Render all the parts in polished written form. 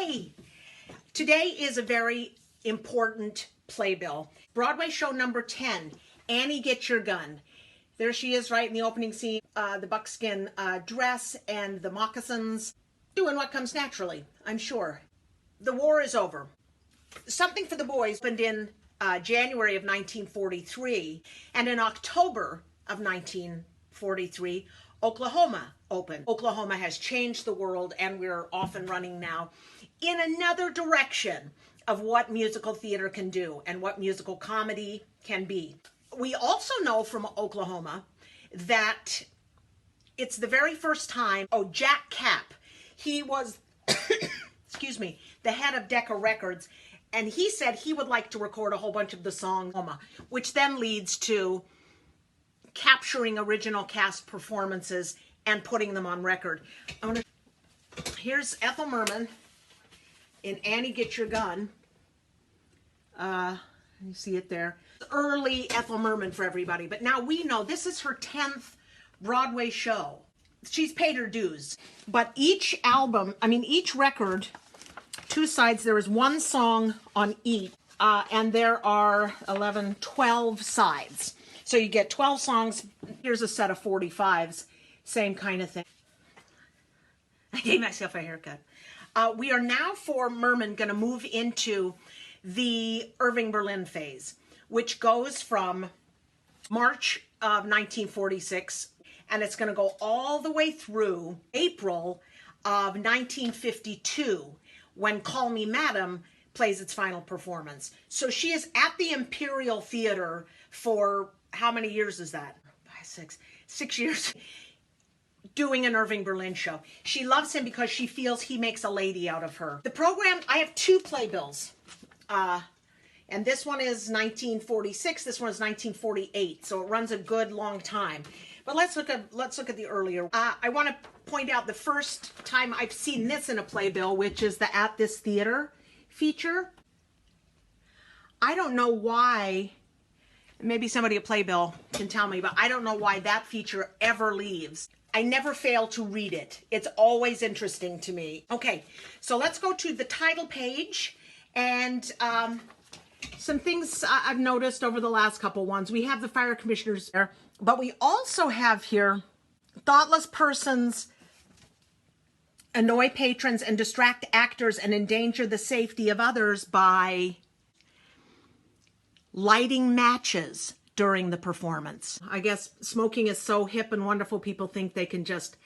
Hey, today is a very important playbill. Broadway show number 10, Annie Get Your Gun. There she is right in the opening scene, the buckskin dress and the moccasins, doing what comes naturally, I'm sure. The war is over. Something for the Boys opened in January of 1943, and in October of 1943, Oklahoma opened. Oklahoma has changed the world, and we're off and running now in another direction of what musical theater can do and what musical comedy can be. We also know from Oklahoma that it's the very first time, Jack Kapp, he was, excuse me, the head of Decca Records, and he said he would like to record a whole bunch of the songs, which then leads to capturing original cast performances and putting them on record. Here's Ethel Merman in Annie Get Your Gun. You see it there. Early Ethel Merman for everybody, but now we know this is her 10th Broadway show. She's paid her dues, but each album, each record, two sides, there is one song on each, and there are 12 sides. So you get 12 songs. Here's a set of 45s, same kind of thing. I gave myself a haircut. We are now, for Merman, going to move into the Irving Berlin phase, which goes from March of 1946, and it's going to go all the way through April of 1952, when Call Me Madam plays its final performance. So she is at the Imperial Theatre for, how many years is that? 6 years, doing an Irving Berlin show. She loves him because she feels he makes a lady out of her. The program, I have two playbills. And this one is 1946, this one is 1948, so it runs a good long time. But let's look at the earlier. I want to point out the first time I've seen this in a playbill, which is the At This Theater feature. I don't know why, maybe somebody at Playbill can tell me, but I don't know why that feature ever leaves. I never fail to read it. It's always interesting to me. Okay, so let's go to the title page and some things I've noticed over the last couple ones. We have the fire commissioners there, but we also have here thoughtless persons annoy patrons and distract actors and endanger the safety of others by lighting matches during the performance. I guess smoking is so hip and wonderful, people think they can just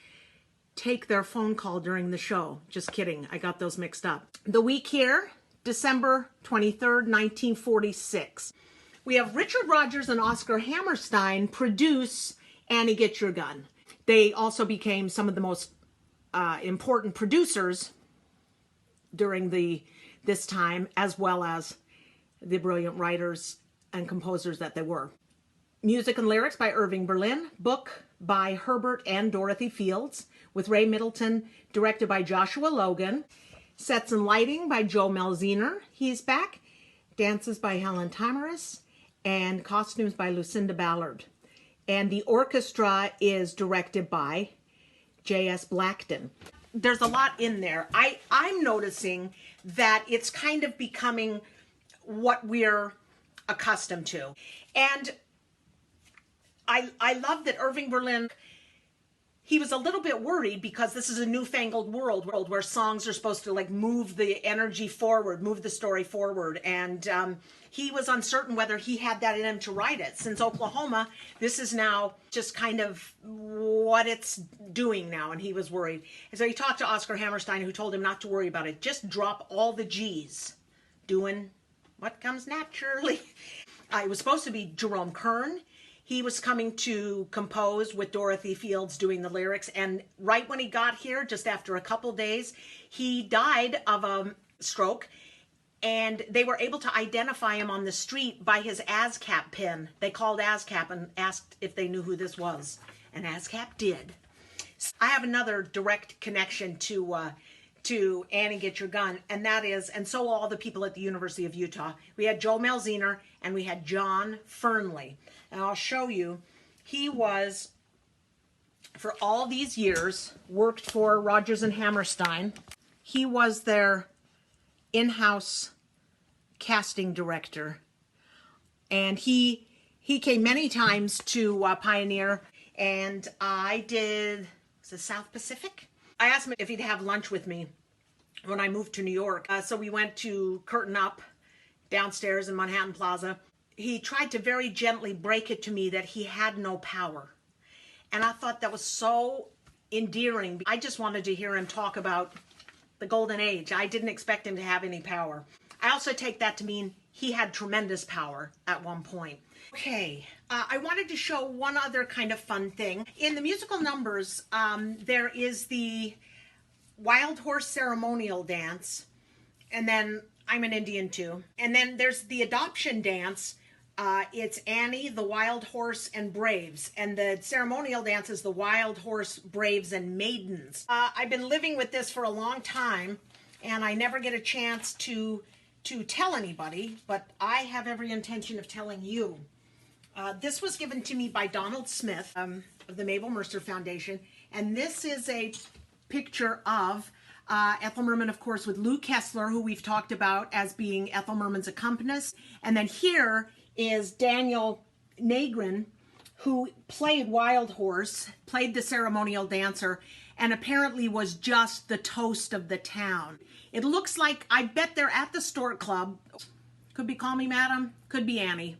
take their phone call during the show. Just kidding, I got those mixed up. The week here, December 23rd, 1946. We have Richard Rodgers and Oscar Hammerstein produce Annie Get Your Gun. They also became some of the most important producers during this time, as well as the brilliant writers and composers that they were. Music and lyrics by Irving Berlin, book by Herbert and Dorothy Fields, with Ray Middleton, directed by Joshua Logan. Sets and lighting by Joe Malziner, he's back. Dances by Helen Timaris, and costumes by Lucinda Ballard. And the orchestra is directed by J.S. Blackton. There's a lot in there. I'm noticing that it's kind of becoming what we're accustomed to. And I love that Irving Berlin, he was a little bit worried because this is a newfangled world where songs are supposed to move the energy forward, move the story forward. And he was uncertain whether he had that in him to write it. Since Oklahoma, this is now just kind of what it's doing now, and he was worried. And so he talked to Oscar Hammerstein, who told him not to worry about it. Just drop all the G's, doing what comes naturally. It was supposed to be Jerome Kern. He was coming to compose with Dorothy Fields doing the lyrics, and right when he got here, just after a couple days, he died of a stroke, and they were able to identify him on the street by his ASCAP pin. They called ASCAP and asked if they knew who this was, and ASCAP did. I have another direct connection to Annie Get Your Gun, and that is, and so all the people at the University of Utah. We had Joe Malziner and we had John Fernley. And I'll show you, he was, for all these years, worked for Rodgers and Hammerstein. He was their in-house casting director. And he came many times to Pioneer, and I did, was it South Pacific? I asked him if he'd have lunch with me when I moved to New York. So we went to Curtain Up downstairs in Manhattan Plaza. He tried to very gently break it to me that he had no power. And I thought that was so endearing. I just wanted to hear him talk about the golden age. I didn't expect him to have any power. I also take that to mean he had tremendous power at one point. Okay, I wanted to show one other kind of fun thing. In the musical numbers, there is the Wildhorse ceremonial dance, and then I'm an Indian too. And then there's the adoption dance. It's Annie, the Wild Horse, and Braves. And the ceremonial dance is the Wild Horse, Braves, and Maidens. I've been living with this for a long time, and I never get a chance to tell anybody, but I have every intention of telling you. This was given to me by Donald Smith of the Mabel Mercer Foundation, and this is a picture of Ethel Merman, of course, with Lou Kessler, who we've talked about as being Ethel Merman's accompanist. And then here is Daniel Nagrin, who played Wildhorse, played the ceremonial dancer, and apparently was just the toast of the town. It looks like, I bet they're at the Stork Club. Could be Call Me Madam, could be Annie.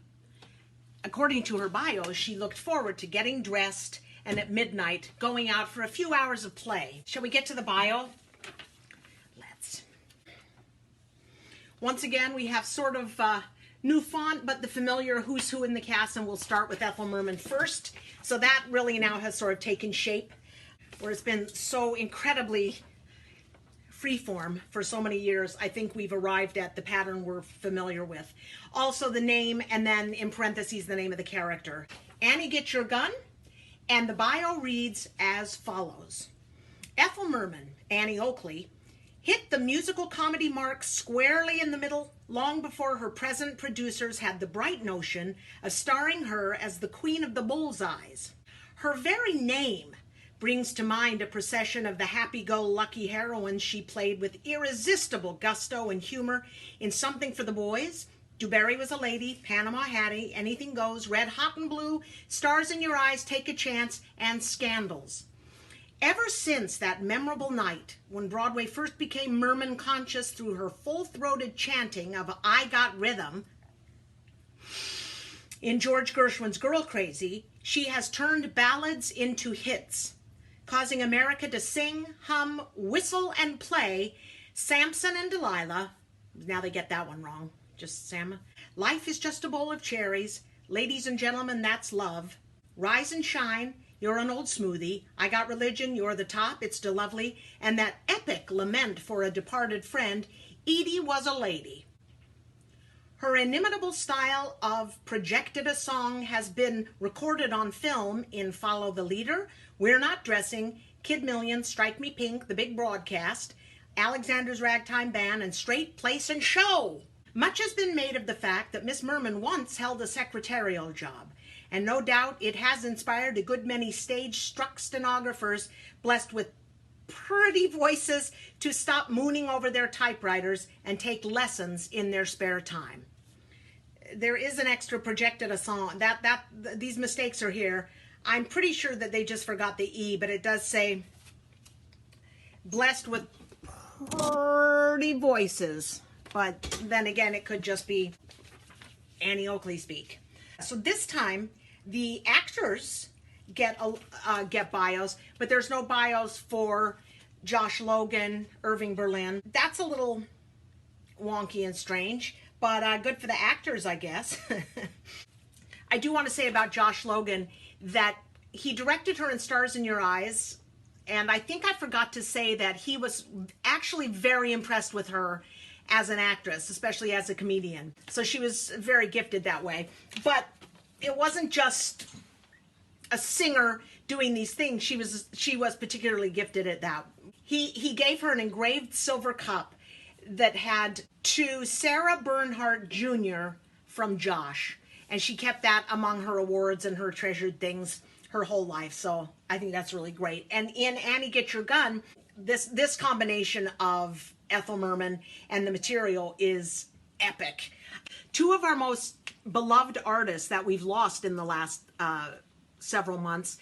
According to her bio, she looked forward to getting dressed and at midnight going out for a few hours of play. Shall we get to the bio? Let's. Once again, we have sort of new font, but the familiar who's who in the cast, and we'll start with Ethel Merman first. So that really now has sort of taken shape, where it's been so incredibly freeform for so many years. I think we've arrived at the pattern we're familiar with. Also the name, and then in parentheses the name of the character. Annie, Get Your Gun, and the bio reads as follows. Ethel Merman, Annie Oakley, hit the musical comedy mark squarely in the middle long before her present producers had the bright notion of starring her as the queen of the bullseyes. Her very name brings to mind a procession of the happy-go-lucky heroines she played with irresistible gusto and humor in Something for the Boys, Du Barry Was a Lady, Panama Hattie, Anything Goes, Red Hot and Blue, Stars in Your Eyes, Take a Chance, and Scandals. Ever since that memorable night when Broadway first became Merman conscious through her full-throated chanting of I Got Rhythm in George Gershwin's Girl Crazy, she has turned ballads into hits, causing America to sing, hum, whistle, and play Samson and Delilah. Now they get that one wrong. Just Sam. Life is Just a Bowl of Cherries. Ladies and Gentlemen, That's Love. Rise and Shine. You're an Old Smoothie. I Got Religion. You're the Top. It's Still Lovely. And that epic lament for a departed friend, Edie Was a Lady. Her inimitable style of projected a song has been recorded on film in Follow the Leader, We're Not Dressing, Kid Million, Strike Me Pink, The Big Broadcast, Alexander's Ragtime Band, and Straight Place and Show. Much has been made of the fact that Miss Merman once held a secretarial job, and no doubt it has inspired a good many stage-struck stenographers blessed with pretty voices to stop mooning over their typewriters and take lessons in their spare time. There is an extra projected a song. These mistakes are here. I'm pretty sure that they just forgot the E, but it does say blessed with pretty voices. But then again, it could just be Annie Oakley speak. So this time, the actors get bios, but there's no bios for Josh Logan, Irving Berlin. That's a little wonky and strange, but good for the actors, I guess. I do want to say about Josh Logan that he directed her in Stars in Your Eyes, and I think I forgot to say that he was actually very impressed with her as an actress, especially as a comedian. So she was very gifted that way. But it wasn't just a singer doing these things. She was particularly gifted at that. He gave her an engraved silver cup that had to Sarah Bernhardt Jr. from Josh. And she kept that among her awards and her treasured things her whole life. So I think that's really great. And in Annie, Get Your Gun, this combination of Ethel Merman, and the material is epic. Two of our most beloved artists that we've lost in the last several months,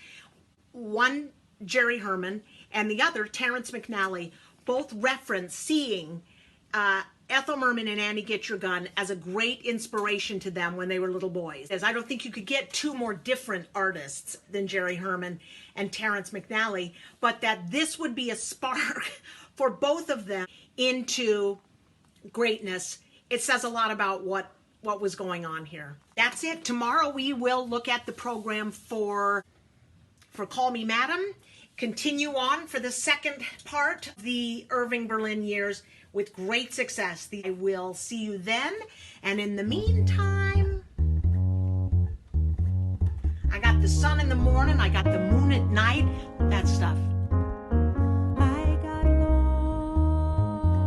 one Jerry Herman and the other Terrence McNally, both reference seeing Ethel Merman and Annie Get Your Gun as a great inspiration to them when they were little boys. As I don't think you could get two more different artists than Jerry Herman and Terrence McNally, but that this would be a spark for both of them into greatness. It says a lot about what was going on here. That's it. Tomorrow we will look at the program for Call Me Madam, continue on for the second part of the Irving Berlin years with great success. I will see you then, and in the meantime, I got the sun in the morning, I got the moon at night, that stuff. I got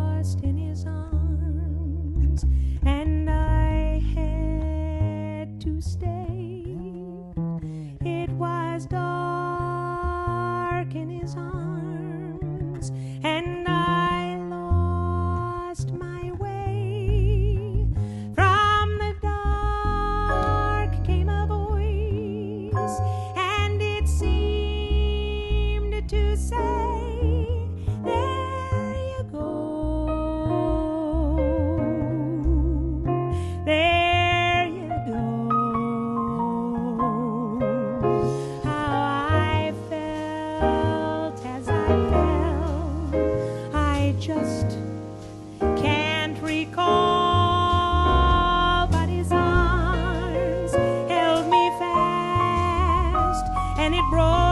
lost in his arms, and I had to stay. It was dark in his arms, and I lost my way. From the dark came a voice, and it seemed to say, there you go, there you go. How I felt as I fell, I just can't recall, but his arms held me fast, and it brought